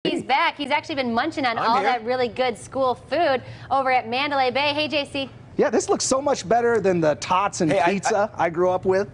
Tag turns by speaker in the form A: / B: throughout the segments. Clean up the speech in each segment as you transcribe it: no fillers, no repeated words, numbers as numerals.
A: He's back. He's actually been munching on all that really good school food over at Mandalay Bay. Hey, JC.
B: Yeah, this looks so much better than the tots and pizza I grew up with.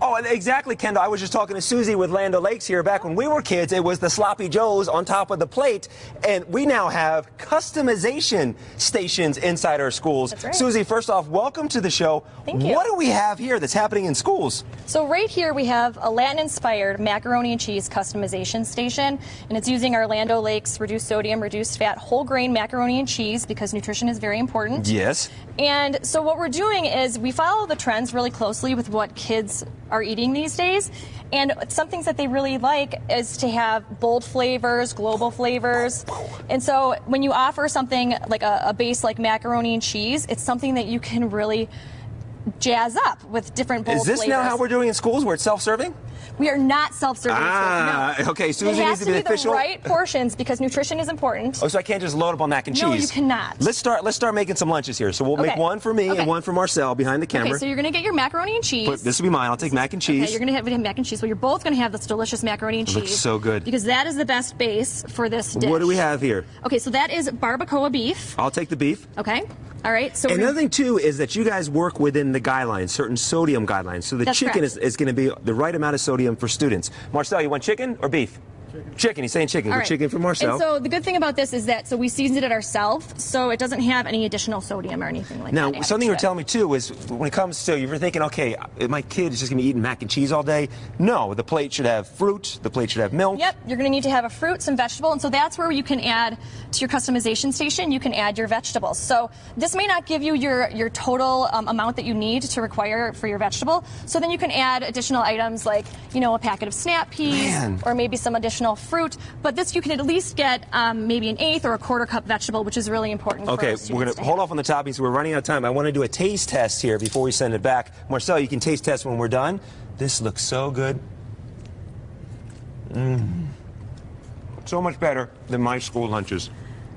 C: Oh, exactly, Kendall. I was just talking to Susie with Land O'Lakes here. Back when we were kids, it was the sloppy joes on top of the plate, and we now have customization stations inside our schools.
D: That's right.
C: Susie, first off, welcome to the show.
D: Thank you.
C: What do we have here that's happening in schools?
D: So right here we have a Latin-inspired macaroni and cheese customization station, and it's using our Land O'Lakes reduced sodium, reduced fat, whole grain macaroni and cheese because nutrition is very important.
C: Yes.
D: And so what we're doing is we follow the trends really closely with what kids are eating these days. And some things that they really like is to have bold flavors, global flavors. And so when you offer something like a base like macaroni and cheese, it's something that you can really jazz up with different bold flavors.
C: Is this now how we're doing in schools where it's self-serving?
D: We are not self-serving. No.
C: Okay, Susie needs to be the official.
D: It has to be the right portions because nutrition is important.
C: Oh, so I can't just load up on mac and cheese?
D: No, you cannot.
C: Let's start making some lunches here. So we'll make one for me and one for Marcel behind the camera.
D: Okay, so you're going to get your macaroni and cheese.
C: This will be mine. I'll take mac and cheese.
D: Okay, you're going to have mac and cheese. So you're both going to have this delicious macaroni and cheese.
C: It looks so good.
D: Because that is the best base for this dish.
C: What do we have here?
D: Okay, so that is barbacoa beef.
C: I'll take the beef.
D: Okay. All right. So
C: another thing too is that you guys work within the guidelines, certain sodium guidelines. So the chicken is going to be the right amount of sodium for students. Marcel, you want chicken or beef? Chicken. He's saying chicken. Good chicken for Marcel.
D: And so the good thing about this is that we seasoned it ourselves, so it doesn't have any additional sodium or anything like that.
C: Now, something you were telling me too is when it comes to, you're thinking, okay, my kid is just going to be eating mac and cheese all day. No, the plate should have fruit. The plate should have milk.
D: Yep, you're going to need to have a fruit, some vegetable, and so that's where you can add to your customization station. You can add your vegetables. So this may not give you your total amount that you need to require for your vegetable. So then you can add additional items like, a packet of snap peas or maybe some additional fruit. But this you can at least get maybe an eighth or a quarter cup vegetable, which is really important.
C: Okay, we're going to hold off on the toppings. We're running out of time. I want to do a taste test here before we send it back. Marcel, you can taste test when we're done. This looks so good. So much better than my school lunches.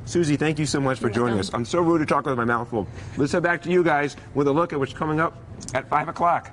C: Susie, thank you so much for joining us. I'm so rude to talk with my mouth full. Let's head back to you guys with a look at what's coming up at 5 o'clock.